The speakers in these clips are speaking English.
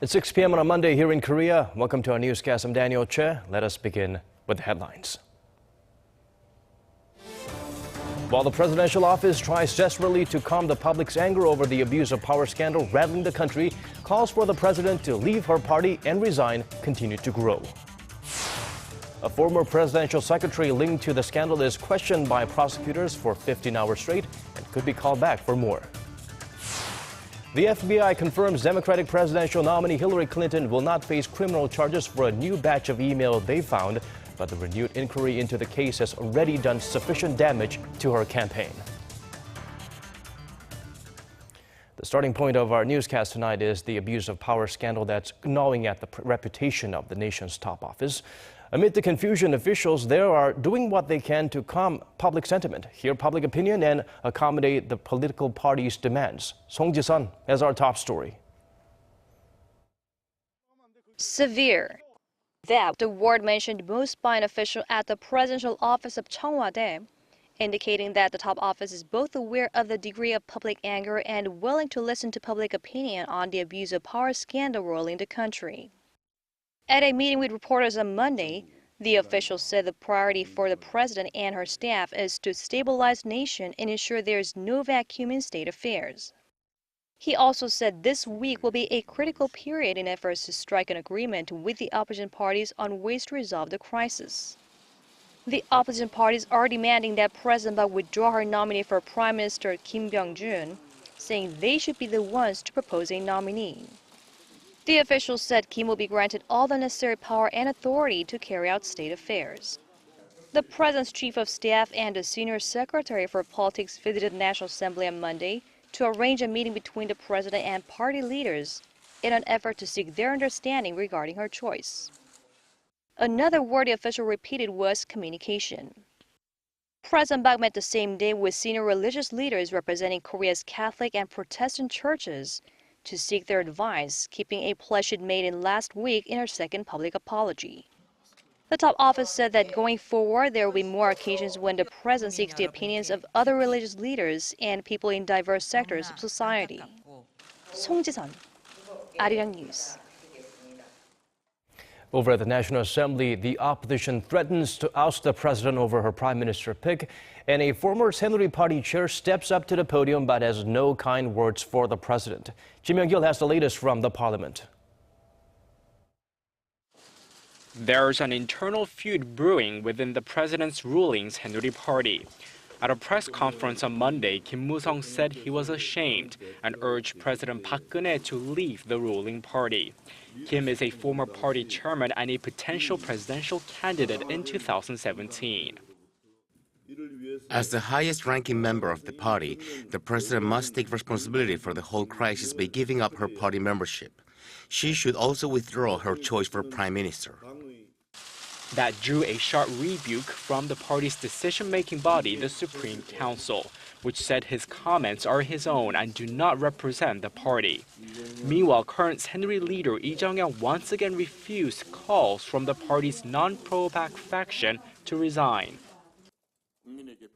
It's 6 p.m. on a Monday here in Korea. Welcome to our newscast. I'm Daniel Choi. Let us begin with the headlines. While the presidential office tries desperately to calm the public's anger over the abuse of power scandal rattling the country, calls for the president to leave her party and resign continue to grow. A former presidential secretary linked to the scandal is questioned by prosecutors for 15 hours straight and could be called back for more. The FBI confirms Democratic presidential nominee Hillary Clinton will not face criminal charges for a new batch of email they found, but the renewed inquiry into the case has already done sufficient damage to her campaign. The starting point of our newscast tonight is the abuse of power scandal that's gnawing at the reputation of the nation's top office. Amid the confusion, officials there are doing what they can to calm public sentiment, hear public opinion, and accommodate the political parties' demands. Song Ji-sun has our top story. Severe. That the word mentioned most by an official at the presidential office of Cheongwade, indicating that the top office is both aware of the degree of public anger and willing to listen to public opinion on the abuse of power scandal rolling the country. At a meeting with reporters on Monday, the official said the priority for the president and her staff is to stabilize the nation and ensure there is no vacuum in state affairs. He also said this week will be a critical period in efforts to strike an agreement with the opposition parties on ways to resolve the crisis. The opposition parties are demanding that President Park withdraw her nominee for Prime Minister Kim Byung-jun, saying they should be the ones to propose a nominee. The official said Kim will be granted all the necessary power and authority to carry out state affairs. The president's chief of staff and the senior secretary for politics visited the National Assembly on Monday to arrange a meeting between the president and party leaders in an effort to seek their understanding regarding her choice. Another word the official repeated was communication. President Park met the same day with senior religious leaders representing Korea's Catholic and Protestant churches to seek their advice, keeping a pledge she'd made in last week in her second public apology. The top office said that going forward, there will be more occasions when the president seeks the opinions of other religious leaders and people in diverse sectors of society. Song Ji-sun, Arirang News. Over at the National Assembly, the opposition threatens to oust the president over her prime minister pick, and a former Saenuri Party chair steps up to the podium but has no kind words for the president. Kim Young-gil has the latest from the parliament. There's an internal feud brewing within the president's ruling Saenuri Party. At a press conference on Monday, Kim Moo-sung said he was ashamed and urged President Park Geun-hye to leave the ruling party. Kim is a former party chairman and a potential presidential candidate in 2017. As the highest-ranking member of the party, the president must take responsibility for the whole crisis by giving up her party membership. She should also withdraw her choice for prime minister. That drew a sharp rebuke from the party's decision-making body, the Supreme Council, which said his comments are his own and do not represent the party. Meanwhile, current Saenuri leader Lee Jong-il once again refused calls from the party's non-pro-Park faction to resign.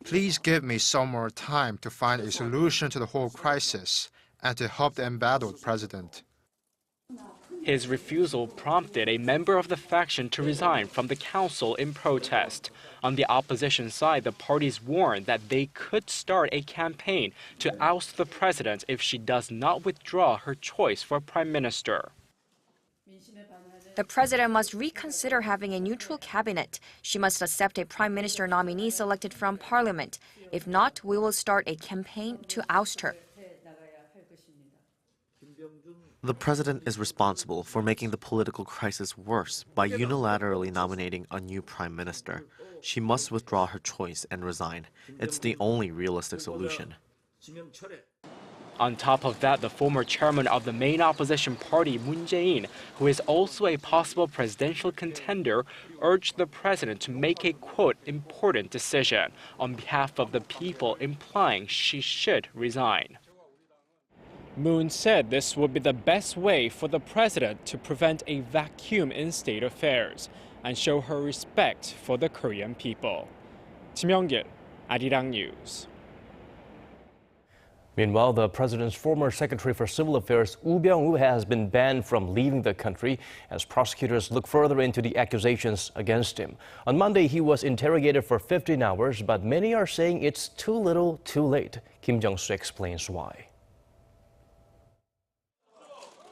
Please give me some more time to find a solution to the whole crisis and to help the embattled president. His refusal prompted a member of the faction to resign from the council in protest. On the opposition side, the parties warned that they could start a campaign to oust the president if she does not withdraw her choice for prime minister. The president must reconsider having a neutral cabinet. She must accept a prime minister nominee selected from parliament. If not, we will start a campaign to oust her. The president is responsible for making the political crisis worse by unilaterally nominating a new prime minister. She must withdraw her choice and resign. It's the only realistic solution. On top of that, the former chairman of the main opposition party, Moon Jae-in, who is also a possible presidential contender, urged the president to make a, quote, important decision on behalf of the people, implying she should resign. Moon said this would be the best way for the president to prevent a vacuum in state affairs and show her respect for the Korean people. Kim Young-gil, Arirang News. Meanwhile, the president's former secretary for civil affairs, Woo Byung-woo, has been banned from leaving the country as prosecutors look further into the accusations against him. On Monday, he was interrogated for 15 hours, but many are saying it's too little, too late. Kim Jung-soo explains why.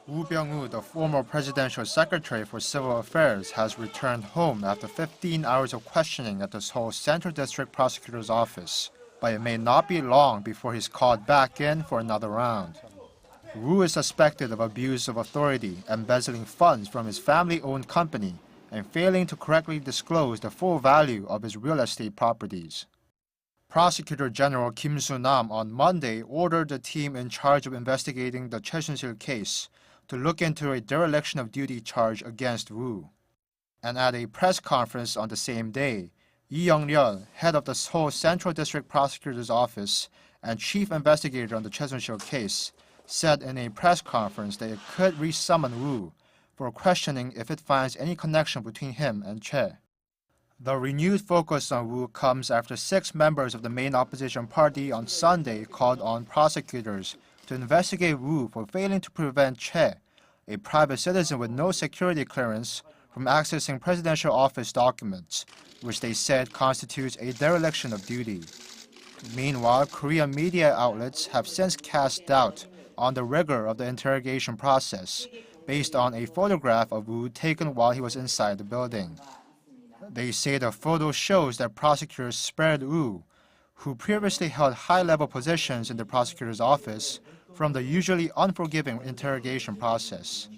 Woo Byung-woo, the former presidential secretary for civil affairs, has returned home after 15 hours of questioning at the Seoul Central District Prosecutor's office. But it may not be long before he's called back in for another round. Woo is suspected of abuse of authority, embezzling funds from his family-owned company, and failing to correctly disclose the full value of his real estate properties. Prosecutor General Kim Soo-nam on Monday ordered the team in charge of investigating the Choi case to look into a dereliction of duty charge against Woo. And at a press conference on the same day, Lee Young-ryul, head of the Seoul Central District Prosecutor's Office and chief investigator on the Choi case, said in a press conference that it could resummon Woo for questioning if it finds any connection between him and Choi. The renewed focus on Woo comes after 6 members of the main opposition party on Sunday called on prosecutors to investigate Woo for failing to prevent Choi, a private citizen with no security clearance, from accessing presidential office documents, which they said constitutes a dereliction of duty. Meanwhile, Korean media outlets have since cast doubt on the rigor of the interrogation process, based on a photograph of Woo taken while he was inside the building. They say the photo shows that prosecutors spared Woo, who previously held high-level positions in the prosecutor's office, from the usually unforgiving interrogation process.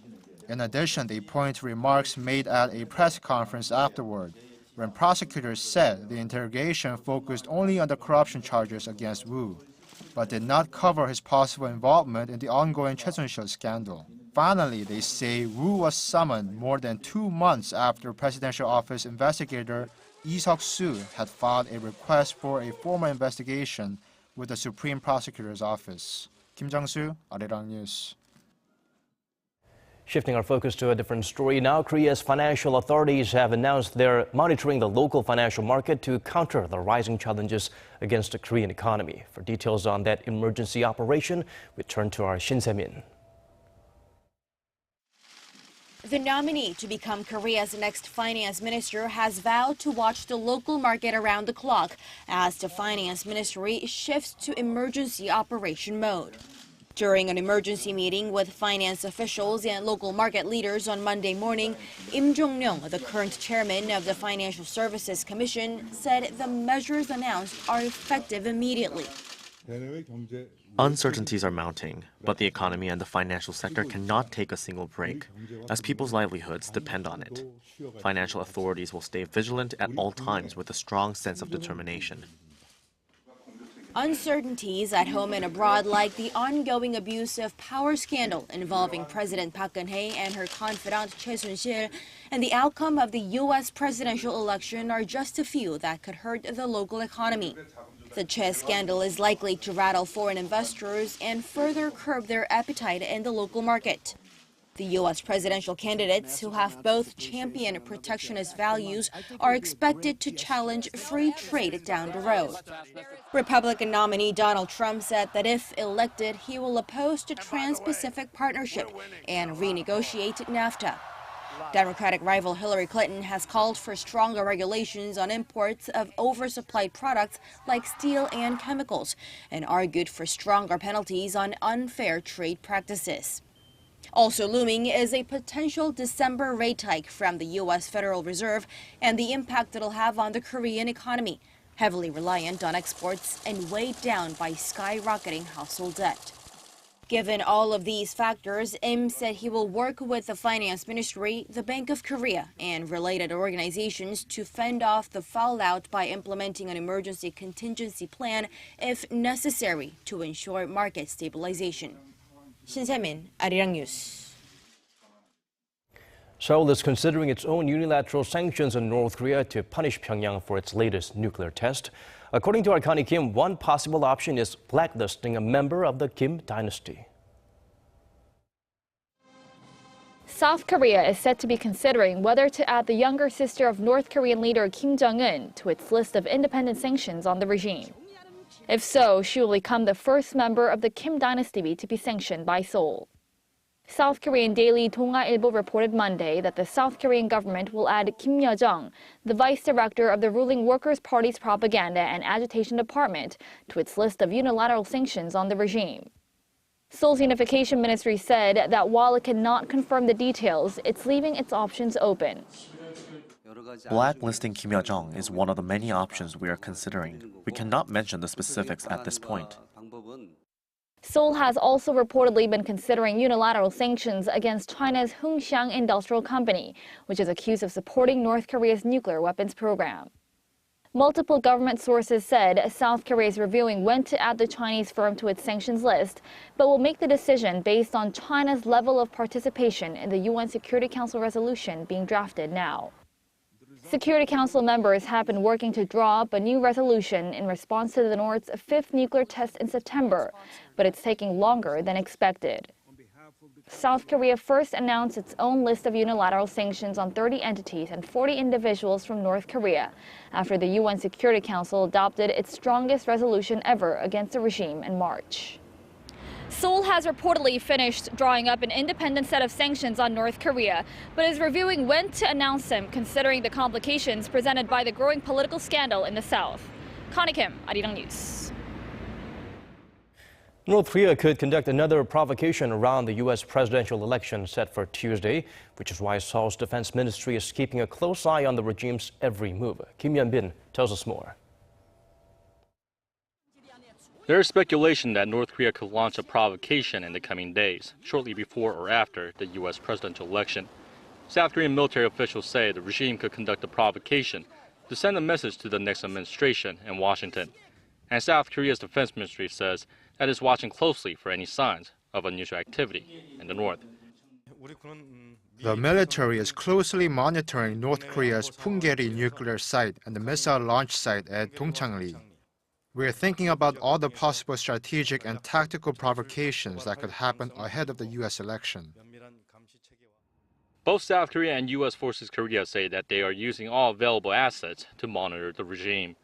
In addition, they point to remarks made at a press conference afterward, when prosecutors said the interrogation focused only on the corruption charges against Woo, but did not cover his possible involvement in the ongoing Choi scandal. Finally, they say Woo was summoned more than 2 months after presidential office investigator Lee Seok-soo had filed a request for a formal investigation with the Supreme Prosecutor's Office. Kim Jung-soo, Arirang News. Shifting our focus to a different story now, Korea's financial authorities have announced they're monitoring the local financial market to counter the rising challenges against the Korean economy. For details on that emergency operation, we turn to our Shin Se-min. The nominee to become Korea's next finance minister has vowed to watch the local market around the clock as the finance ministry shifts to emergency operation mode. During an emergency meeting with finance officials and local market leaders on Monday morning, Im Jong-ryung, the current chairman of the Financial Services Commission, said the measures announced are effective immediately. Uncertainties are mounting, but the economy and the financial sector cannot take a single break, as people's livelihoods depend on it. Financial authorities will stay vigilant at all times with a strong sense of determination. Uncertainties at home and abroad, like the ongoing abuse of power scandal involving President Park Geun-hye and her confidant Choi Soon-sil, and the outcome of the U.S. presidential election are just a few that could hurt the local economy. The Choi scandal is likely to rattle foreign investors and further curb their appetite in the local market. The U.S. presidential candidates, who have both championed protectionist values, are expected to challenge free trade down the road. Republican nominee Donald Trump said that if elected, he will oppose the Trans-Pacific Partnership and renegotiate NAFTA. Democratic rival Hillary Clinton has called for stronger regulations on imports of oversupplied products like steel and chemicals, and argued for stronger penalties on unfair trade practices. Also looming is a potential December rate hike from the U.S. Federal Reserve and the impact it'll have on the Korean economy, heavily reliant on exports and weighed down by skyrocketing household debt. Given all of these factors, Im said he will work with the Finance Ministry, the Bank of Korea, and related organizations to fend off the fallout by implementing an emergency contingency plan if necessary to ensure market stabilization. Shin Se-min, Arirang News. Seoul is considering its own unilateral sanctions on North Korea to punish Pyongyang for its latest nuclear test. According to Arkani Kim, one possible option is blacklisting a member of the Kim dynasty. South Korea is said to be considering whether to add the younger sister of North Korean leader Kim Jong-un to its list of independent sanctions on the regime. If so, she will become the first member of the Kim dynasty to be sanctioned by Seoul. South Korean daily 동아일보 reported Monday that the South Korean government will add Kim Yo-jung, the vice director of the ruling Workers' Party's propaganda and agitation department, to its list of unilateral sanctions on the regime. Seoul's unification ministry said that while it cannot confirm the details, it's leaving its options open. Blacklisting Kim Yo-jung is one of the many options we are considering. We cannot mention the specifics at this point. Seoul has also reportedly been considering unilateral sanctions against China's Hongxiang Industrial Company, which is accused of supporting North Korea's nuclear weapons program. Multiple government sources said South Korea is reviewing when to add the Chinese firm to its sanctions list, but will make the decision based on China's level of participation in the UN Security Council resolution being drafted now. Security Council members have been working to draw up a new resolution in response to the North's fifth nuclear test in September, but it's taking longer than expected. South Korea first announced its own list of unilateral sanctions on 30 entities and 40 individuals from North Korea after the UN Security Council adopted its strongest resolution ever against the regime in March. Seoul has reportedly finished drawing up an independent set of sanctions on North Korea, but is reviewing when to announce them considering the complications presented by the growing political scandal in the South. Connie Kim, Arirang News. North Korea could conduct another provocation around the U.S. presidential election set for Tuesday, which is why Seoul's defense ministry is keeping a close eye on the regime's every move. Kim Yeon-bin tells us more. There is speculation that North Korea could launch a provocation in the coming days, shortly before or after the U.S. presidential election. South Korean military officials say the regime could conduct a provocation to send a message to the next administration in Washington. And South Korea's defense ministry says that it's watching closely for any signs of unusual activity in the north. The military is closely monitoring North Korea's Punggye-ri nuclear site and the missile launch site at Dongchang-ri. We're thinking about all the possible strategic and tactical provocations that could happen ahead of the U.S. election. Both South Korea and U.S. Forces Korea say that they are using all available assets to monitor the regime.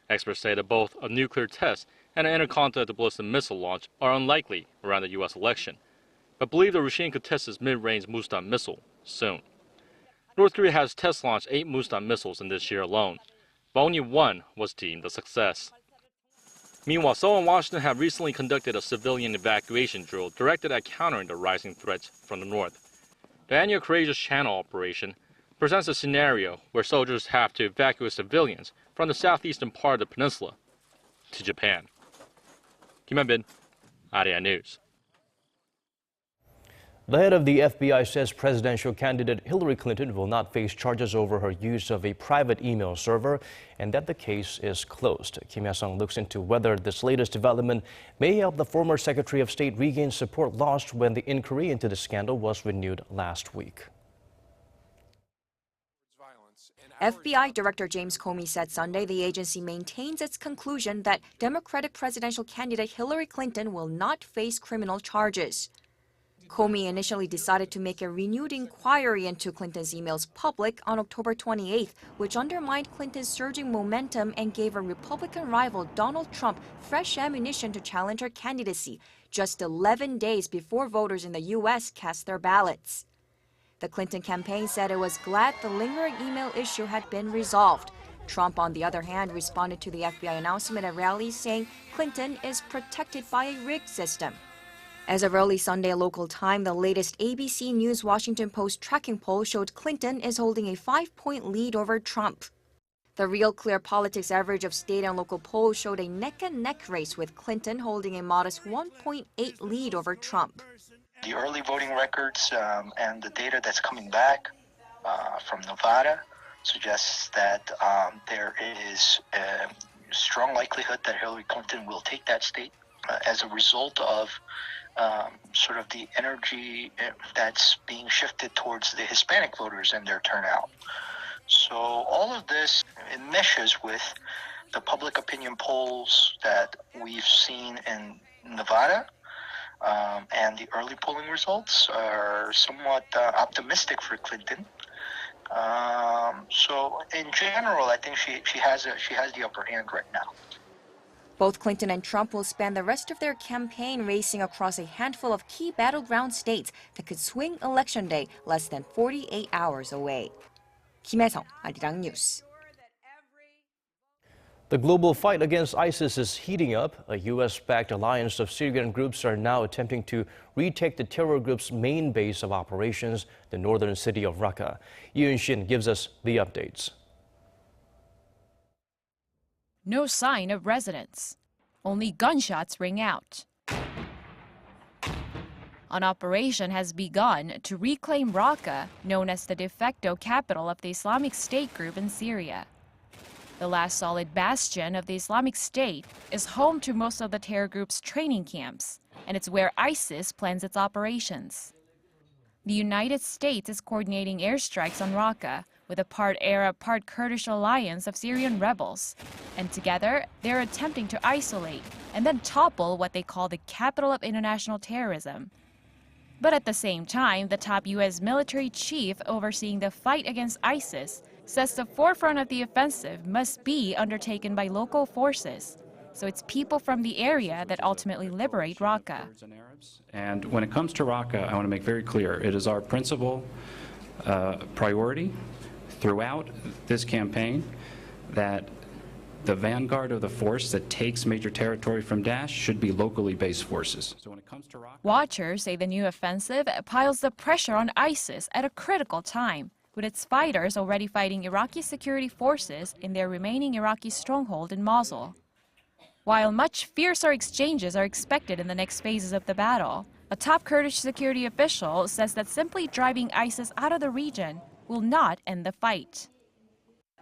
Experts say that both a nuclear test and an intercontinental ballistic missile launch are unlikely around the U.S. election, but believe the regime could test its mid-range Mustan missile soon. North Korea has test-launched 8 Mustan missiles in this year alone, but only one was deemed a success. Meanwhile, Seoul and Washington have recently conducted a civilian evacuation drill directed at countering the rising threats from the north. The annual Courageous Channel operation presents a scenario where soldiers have to evacuate civilians from the southeastern part of the peninsula to Japan. Kim Yeon-bin, Arirang News. The head of the FBI says presidential candidate Hillary Clinton will not face charges over her use of a private email server and that the case is closed. Kim Il-sung looks into whether this latest development may help the former Secretary of State regain support lost when the inquiry into the scandal was renewed last week. FBI Director James Comey said Sunday the agency maintains its conclusion that Democratic presidential candidate Hillary Clinton will not face criminal charges. Comey initially decided to make a renewed inquiry into Clinton's emails public on October 28th, which undermined Clinton's surging momentum and gave a Republican rival Donald Trump fresh ammunition to challenge her candidacy just 11 days before voters in the U.S. cast their ballots. The Clinton campaign said it was glad the lingering email issue had been resolved. Trump, on the other hand, responded to the FBI announcement at rallies saying Clinton is protected by a rigged system. As of early Sunday local time, the latest ABC News Washington Post tracking poll showed Clinton is holding a 5-point lead over Trump. The Real Clear Politics average of state and local polls showed a neck-and-neck race with Clinton holding a modest 1.8 lead over Trump. The early voting records and the data that's coming back from Nevada suggests that there is a strong likelihood that Hillary Clinton will take that state as a result of sort of the energy that's being shifted towards the Hispanic voters and their turnout. So all of this meshes with the public opinion polls that we've seen in Nevada, and the early polling results are somewhat optimistic for Clinton. So in general, I think she has the upper hand right now. Both Clinton and Trump will spend the rest of their campaign racing across a handful of key battleground states that could swing Election Day less than 48 hours away. 김혜성, 아리랑 뉴스. The global fight against ISIS is heating up. A U.S.-backed alliance of Syrian groups are now attempting to retake the terror group's main base of operations, the northern city of Raqqa. Yoon Shin gives us the updates. No sign of residents. Only gunshots ring out. An operation has begun to reclaim Raqqa, known as the de facto capital of the Islamic State group in Syria. The last solid bastion of the Islamic State is home to most of the terror group's training camps, and it's where ISIS plans its operations. The United States is coordinating airstrikes on Raqqa with a part Arab, part Kurdish alliance of Syrian rebels. And together, they're attempting to isolate and then topple what they call the capital of international terrorism. But at the same time, the top U.S. military chief overseeing the fight against ISIS says the forefront of the offensive must be undertaken by local forces. So it's people from the area that ultimately liberate Raqqa. And when it comes to Raqqa, I want to make very clear, it is our principal priority throughout this campaign that the vanguard of the force that takes major territory from Daesh should be locally based forces. So when it comes to Raqqa, Watchers say the new offensive piles the pressure on ISIS at a critical time, with its fighters already fighting Iraqi security forces in their remaining Iraqi stronghold in Mosul. While much fiercer exchanges are expected in the next phases of the battle, a top Kurdish security official says that simply driving ISIS out of the region will not end the fight.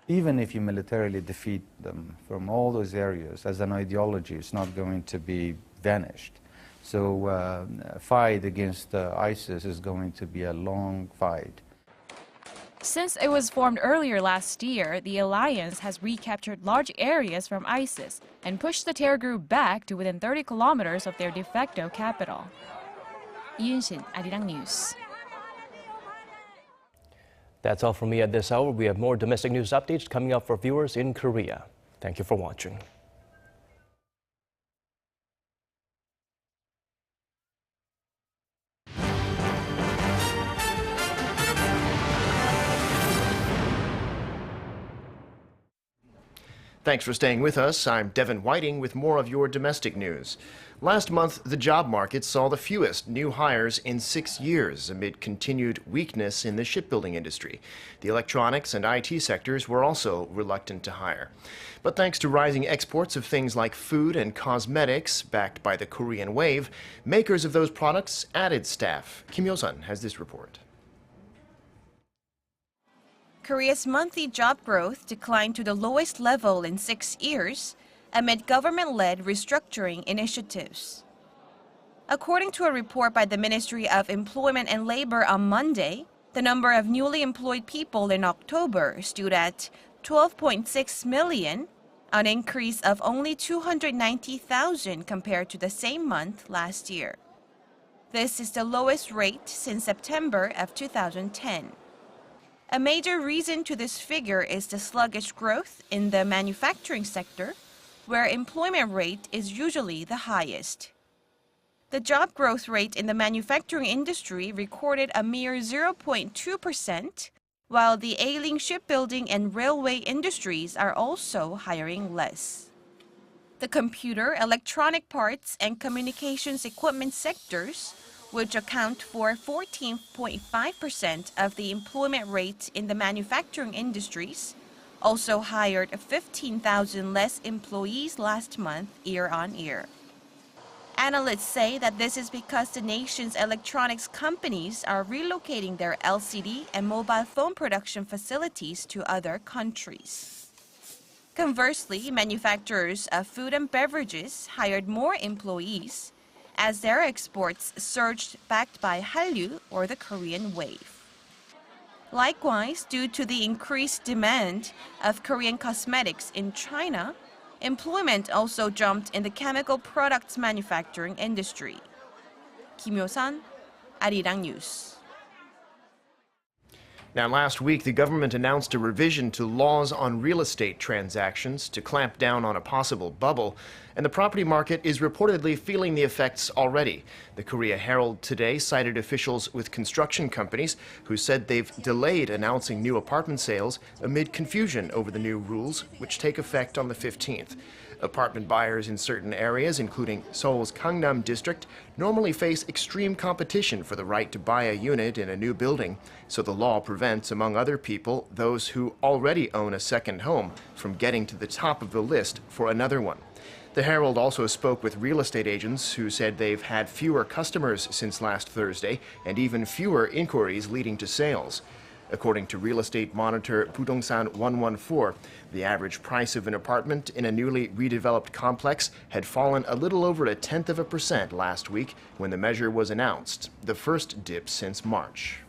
Even if you militarily defeat them from all those areas, as an ideology, it's not going to be vanished. So a fight against ISIS is going to be a long fight. Since it was formed earlier last year, the alliance has recaptured large areas from ISIS and pushed the terror group back to within 30 kilometers of their de facto capital. Yoon Shin, Arirang News. That's all from me at this hour. We have more domestic news updates coming up for viewers in Korea. Thank you for watching. Thanks for staying with us. I'm Devin Whiting with more of your domestic news. Last month, the job market saw the fewest new hires in 6 years amid continued weakness in the shipbuilding industry. The electronics and IT sectors were also reluctant to hire. But thanks to rising exports of things like food and cosmetics, backed by the Korean wave, makers of those products added staff. Kim Yo-sun has this report. Korea's monthly job growth declined to the lowest level in 6 years amid government-led restructuring initiatives. According to a report by the Ministry of Employment and Labor on Monday, the number of newly employed people in October stood at 12.6 million, an increase of only 290,000 compared to the same month last year. This is the lowest rate since September of 2010. A major reason to this figure is the sluggish growth in the manufacturing sector, where employment rate is usually the highest. The job growth rate in the manufacturing industry recorded a mere 0.2%, while the ailing shipbuilding and railway industries are also hiring less. The computer, electronic parts, and communications equipment sectors, which account for 14.5% of the employment rate in the manufacturing industries, also hired 15,000 less employees last month year-on-year. Analysts say that this is because the nation's electronics companies are relocating their LCD and mobile phone production facilities to other countries. Conversely, manufacturers of food and beverages hired more employees as their exports surged backed by Hallyu or the Korean wave. Likewise, due to the increased demand of Korean cosmetics in China, employment also jumped in the chemical products manufacturing industry. Kim Yo-sun, Arirang News. Now, last week, the government announced a revision to laws on real estate transactions to clamp down on a possible bubble, and the property market is reportedly feeling the effects already. The Korea Herald today cited officials with construction companies who said they've delayed announcing new apartment sales amid confusion over the new rules, which take effect on the 15th. Apartment buyers in certain areas, including Seoul's Gangnam district, normally face extreme competition for the right to buy a unit in a new building, so the law prevents, among other people, those who already own a second home from getting to the top of the list for another one. The Herald also spoke with real estate agents who said they've had fewer customers since last Thursday and even fewer inquiries leading to sales. According to real estate monitor Budongsan 114, the average price of an apartment in a newly redeveloped complex had fallen a little over 0.1% last week when the measure was announced, the first dip since March.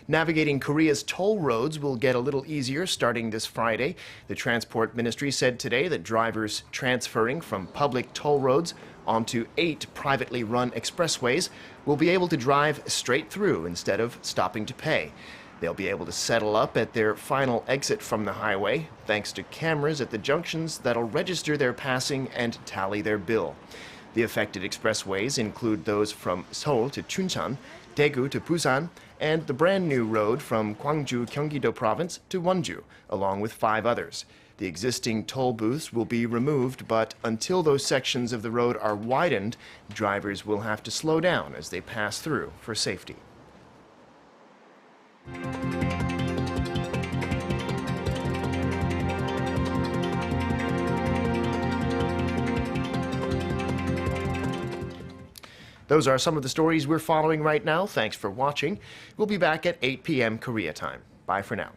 Navigating Korea's toll roads will get a little easier starting this Friday. The Transport Ministry said today that drivers transferring from public toll roads onto 8 privately run expressways will be able to drive straight through instead of stopping to pay. They'll be able to settle up at their final exit from the highway thanks to cameras at the junctions that'll register their passing and tally their bill. The affected expressways include those from Seoul to Chuncheon, Daegu to Busan, and the brand new road from Gwangju, Gyeonggi-do Province to Wonju, along with 5 others. The existing toll booths will be removed, but until those sections of the road are widened, drivers will have to slow down as they pass through for safety. Those are some of the stories we're following right now. Thanks for watching. We'll be back at 8 p.m. Korea time. Bye for now.